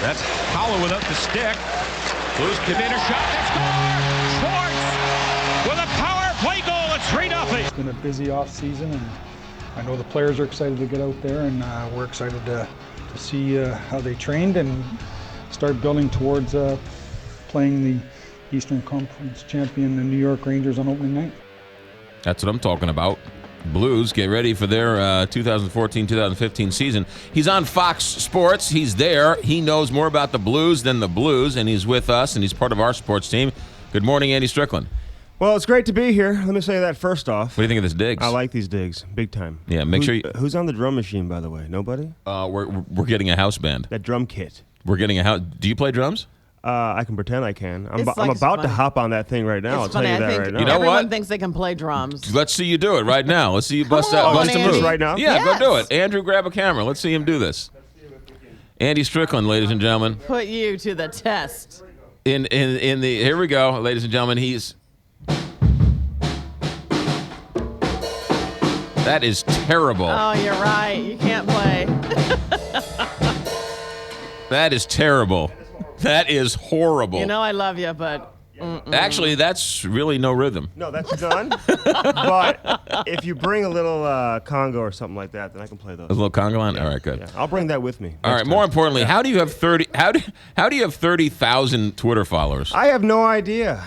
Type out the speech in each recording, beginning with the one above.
That's Hollow without the stick. Blues commit a shot. They score! Schwartz with a power play goal. It's 3-0. It's been a busy off season, and I know the players are excited to get out there, and we're excited to see how they trained and start building towards playing the Eastern Conference champion, the New York Rangers, on opening night. That's what I'm talking about. Blues get ready for their 2014-2015 season. He's on Fox Sports. He's there. He knows more about the Blues than the Blues, and he's with us, and he's part of our sports team. Good morning, Andy Strickland. Well, it's great to be here. Let me say that first off. What do you think of this digs? I like these digs, big time. Yeah, make sure you... Who's on the drum machine, by the way? Nobody? We're getting a house band. That drum kit. We're getting a house... Do you play drums? I can pretend I can. I'm It's about to funny. hop on that thing right now. I'll It's tell funny. you I that think right now. You know everyone what? thinks they can play drums. Let's see you do it right now. Let's see you bust on, a Andy. move right now? Yeah, Yes. go do it. Andrew, grab a camera. Let's see him do this. Andy Strickland, ladies and gentlemen. Put you to the test. In the here we go, ladies and gentlemen. That is terrible. Oh, you're right. You can't play. That is terrible. That is horrible. You know I love you, but Actually, that's really no rhythm. No, that's done. But if you bring a little Congo or something like that, then I can play those. A little conga line. All right, good. Yeah, I'll bring that with me. All right. next More time. importantly, how do you have 30? How do you have 30,000 Twitter followers? I have no idea.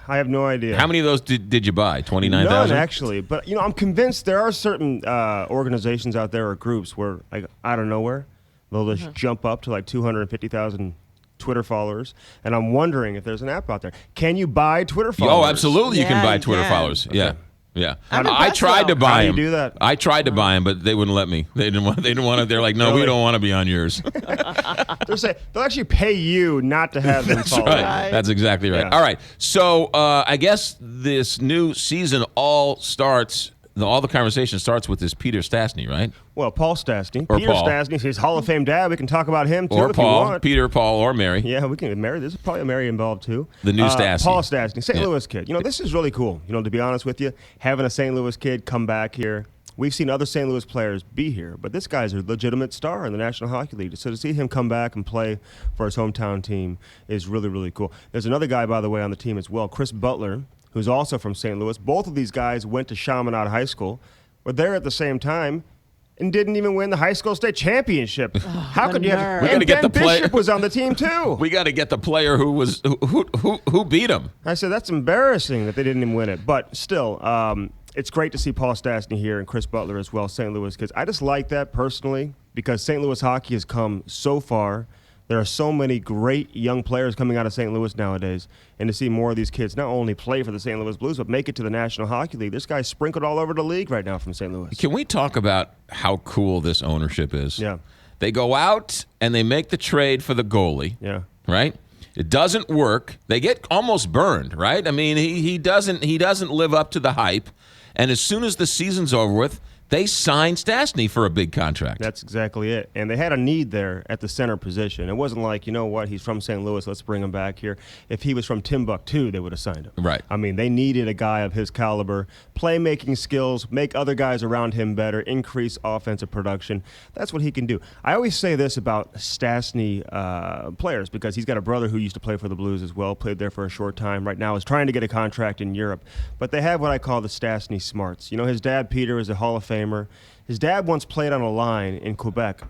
I have no idea. How many of those did you buy? 29,000. None, actually. But, I'm convinced there are certain organizations out there or groups where, like, out of nowhere, they'll just jump up to like 250,000 Twitter followers. And I'm wondering if there's an app out there. Can you buy Twitter followers? Oh, absolutely. You can Yeah, buy you Twitter can. followers. Yeah. Yeah. I'm I impressed, tried to though. buy How do you them. do that? I tried to buy them, but they wouldn't let me. They didn't want to. They're like, no, we Really? don't want to be on yours. They'll actually pay you not to have them That's follow. right. Right. That's exactly right. Yeah. All right. So I guess this new season all the conversation starts with this Peter Stastny, right? Well, Paul Stastny. Or Peter Paul. Stastny, his Hall of Fame dad. We can talk about him, too, Or if you Paul, want. Peter, Paul, or Mary. Yeah, we can marry. There's probably a Mary involved, too. The new Stastny. Paul Stastny, St. Yeah. Louis kid. This is really cool. To be honest with you, having a St. Louis kid come back here. We've seen other St. Louis players be here, but this guy's a legitimate star in the National Hockey League. So to see him come back and play for his hometown team is really, really cool. There's another guy, by the way, on the team as well, Chris Butler, who's also from St. Louis. Both of these guys went to Chaminade High School, were there at the same time, and didn't even win the high school state championship. How could you have? nerve. We gotta And get Ben the player- Bishop was on the team too. We got to get the player who beat him. I said that's embarrassing that they didn't even win it, but still, it's great to see Paul Stastny here and Chris Butler as well, St. Louis kids. I just like that personally because St. Louis hockey has come so far. There are so many great young players coming out of St. Louis nowadays, and to see more of these kids not only play for the St. Louis Blues, but make it to the National Hockey League. This guy's sprinkled all over the league right now from St. Louis. Can we talk about how cool this ownership is? Yeah. They go out and they make the trade for the goalie. Yeah. Right? It doesn't work. They get almost burned, right? I mean, he doesn't live up to the hype. And as soon as the season's over with, they signed Stastny for a big contract. That's exactly it. And they had a need there at the center position. It wasn't like, he's from St. Louis, let's bring him back here. If he was from Timbuktu, they would have signed him. Right. I mean, they needed a guy of his caliber, playmaking skills, make other guys around him better, increase offensive production. That's what he can do. I always say this about Stastny players because he's got a brother who used to play for the Blues as well, played there for a short time, right now is trying to get a contract in Europe. But they have what I call the Stastny smarts. His dad, Peter, is a Hall of Famer. His dad once played on a line in Quebec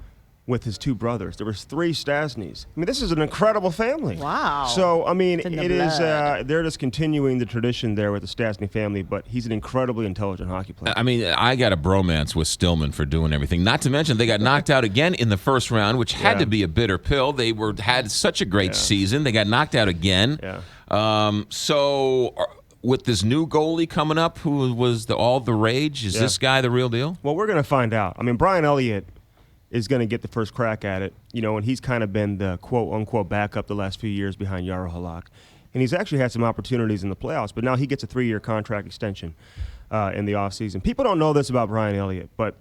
with his two brothers. There was 3 Stastnys. I mean, this is an incredible family. Wow. So, I mean, It's in the it is. blood. They're just continuing the tradition there with the Stastny family, but he's an incredibly intelligent hockey player. I mean, I got a bromance with Stillman for doing everything. Not to mention they got knocked out again in the first round, which had to be a bitter pill. They had such a great season. They got knocked out again. Yeah. With this new goalie coming up, who was all the rage, is this guy the real deal? Well, we're going to find out. I mean, Brian Elliot is going to get the first crack at it, and he's kind of been the quote-unquote backup the last few years behind Jaro Halak. And he's actually had some opportunities in the playoffs, but now he gets a 3-year contract extension in the offseason. People don't know this about Brian Elliott, but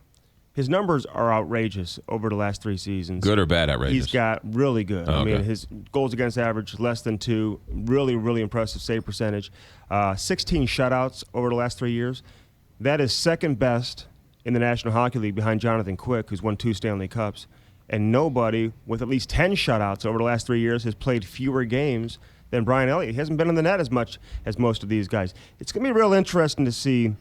his numbers are outrageous over the last 3 seasons. Good or bad outrageous? He's got really good. Oh, I mean, okay. his goals against average less than 2. Really, really impressive save percentage. 16 shutouts over the last 3 years. That is second best in the National Hockey League behind Jonathan Quick, who's won 2 Stanley Cups. and nobody with at least 10 shutouts over the last 3 years has played fewer games than Brian Elliott. He hasn't been in the net as much as most of these guys. It's going to be real interesting to see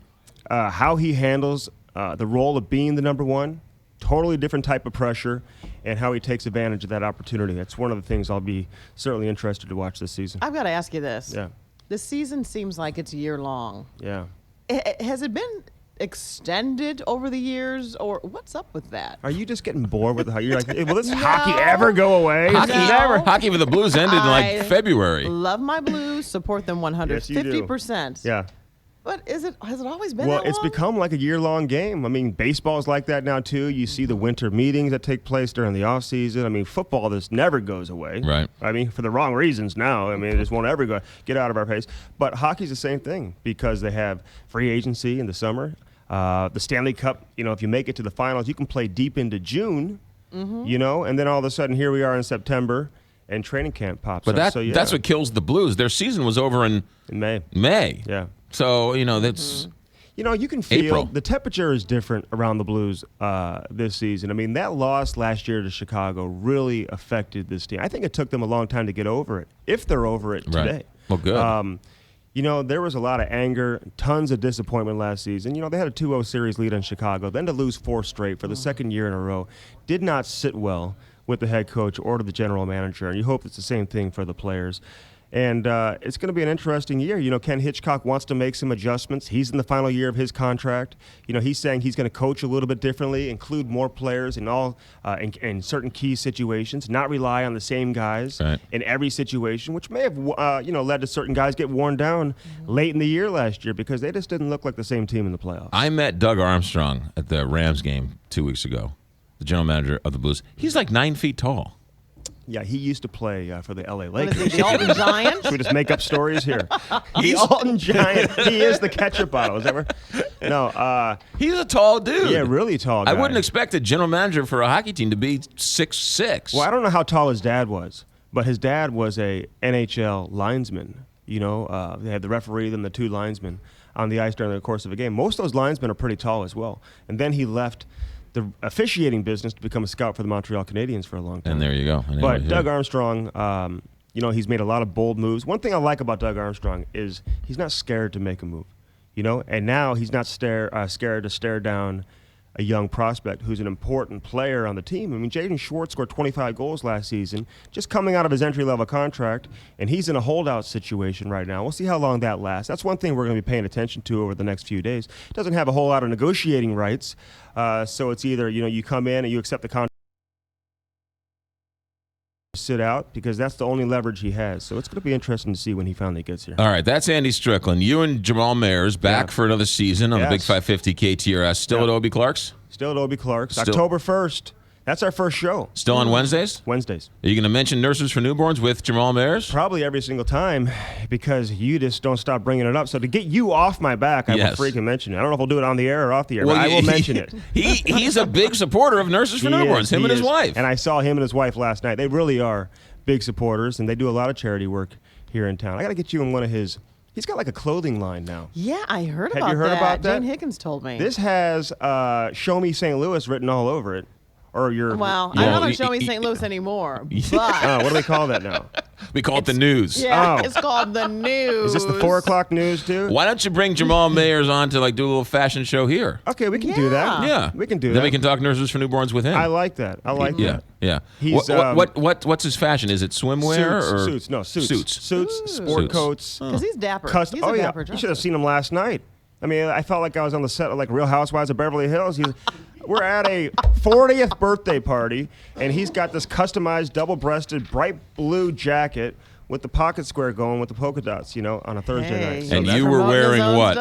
how he handles the role of being the number one. Totally different type of pressure, and how he takes advantage of that opportunity. That's one of the things I'll be certainly interested to watch this season. I've got to ask you this. Yeah. The season seems like it's year long. Yeah. Has it been extended over the years, or what's up with that? Are you just getting bored with how you're like, will this hockey ever go away? Hockey, No. never. Hockey for the Blues ended in like I February. Love my Blues, support them 150%. Yeah. But has it always been Well, that it's long? become like a year-long game. I mean, baseball's like that now, too. You see the winter meetings that take place during the off-season. I mean, football, this never goes away. Right. I mean, for the wrong reasons now. I mean, it just won't ever get out of our face. But hockey's the same thing because they have free agency in the summer. The Stanley Cup, if you make it to the finals, you can play deep into June, and then all of a sudden here we are in September, and training camp pops But up. that's what kills the Blues. Their season was over in May. May. So, that's... You can feel April. the temperature is different around the Blues this season. I mean, that loss last year to Chicago really affected this team. I think it took them a long time to get over it, if they're over it today. Right. Well, good. There was a lot of anger, tons of disappointment last season. They had a 2-0 series lead on Chicago. Then to lose 4 straight for the second year in a row did not sit well with the head coach or to the general manager. And you hope it's the same thing for the players. And it's going to be an interesting year. Ken Hitchcock wants to make some adjustments. He's in the final year of his contract. He's saying he's going to coach a little bit differently, include more players in all in certain key situations, not rely on the same guys in every situation, which may have led to certain guys get worn down late in the year last year because they just didn't look like the same team in the playoffs. I met Doug Armstrong at the Rams game 2 weeks ago, the general manager of the Blues. He's like 9 feet tall. Yeah, he used to play for the L.A. Lakers. The Alton Giant? Should we just make up stories here? The Alton Giant. He is the ketchup bottle. Is that where? No. He's a tall dude. Yeah, really tall guy. I wouldn't expect a general manager for a hockey team to be 6'6". Well, I don't know how tall his dad was, but his dad was a NHL linesman. They had the referee, then the 2 linesmen on the ice during the course of a game. Most of those linesmen are pretty tall as well. And then he left the officiating business to become a scout for the Montreal Canadiens for a long time. And there you go. But Doug Armstrong, he's made a lot of bold moves. One thing I like about Doug Armstrong is he's not scared to make a move, and now he's not scared to stare down a young prospect who's an important player on the team. I mean, Jaden Schwartz scored 25 goals last season, just coming out of his entry-level contract, and he's in a holdout situation right now. We'll see how long that lasts. That's one thing we're going to be paying attention to over the next few days. He doesn't have a whole lot of negotiating rights, so it's either, you come in and you accept the contract, sit out, because that's the only leverage he has. So it's going to be interesting to see when he finally gets here. All right, that's Andy Strickland. You and Jamal Mayers back for another season on the Big 550 KTRS. Still at Obie Clark's? Still at Obie Clark's. October 1st. That's our first show. Still on Wednesdays? Wednesdays. Are you going to mention Nurses for Newborns with Jamal Mayers? Probably every single time, because you just don't stop bringing it up. So to get you off my back, I will freaking mention it. I don't know if I'll do it on the air or off the air, but I will mention it. He's a big supporter of Nurses for Newborns, him and his wife. And I saw him and his wife last night. They really are big supporters, and they do a lot of charity work here in town. I got to get you in one of his. He's got like a clothing line now. Yeah, I heard about that. Have you heard about that? Jane Higgins told me. This has "Show Me St. Louis" written all over it. Or your I don't Show Me St. Louis anymore. But what do we call that now? We call it the news. Yeah, it's called the news. Is this the 4 o'clock news too? Why don't you bring Jamal Mayers on to do a little fashion show here? Okay, we can do that. Yeah, we can do that. Then we can talk Nurses for Newborns with him. I like that. Yeah. He's, what's his fashion? Is it swimwear or suits? No, suits. Suits, sport coats. Because he's dapper. He's oh a yeah, dapper you should have seen him last night. I mean, I felt like I was on the set of Real Housewives of Beverly Hills. We're at a 40th birthday party, and he's got this customized double-breasted bright blue jacket with the pocket square going with the polka dots, on a Thursday night. So and you were wearing what?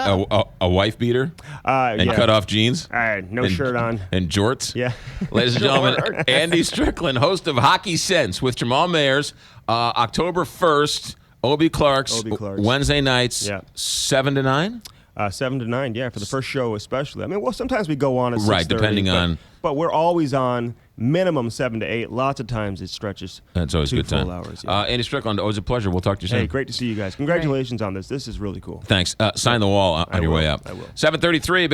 A wife beater? And cut off jeans? No shirt on. And jorts? Yeah. Ladies and gentlemen, Andy Strickland, host of Hockey Sense with Jamal Mayers, October 1st, Obie Clark's. Wednesday nights, 7 to 9? 7 to 9, for the first show especially. I mean, sometimes we go on at 6:30. Right, depending on. But we're always on minimum 7 to 8. Lots of times it stretches. That's always a good time. Hours, Andy Strickland, always a pleasure. We'll talk to you soon. Hey, great to see you guys. Congratulations on this. This is really cool. Thanks. Sign the wall on your way up. I will. 7:33.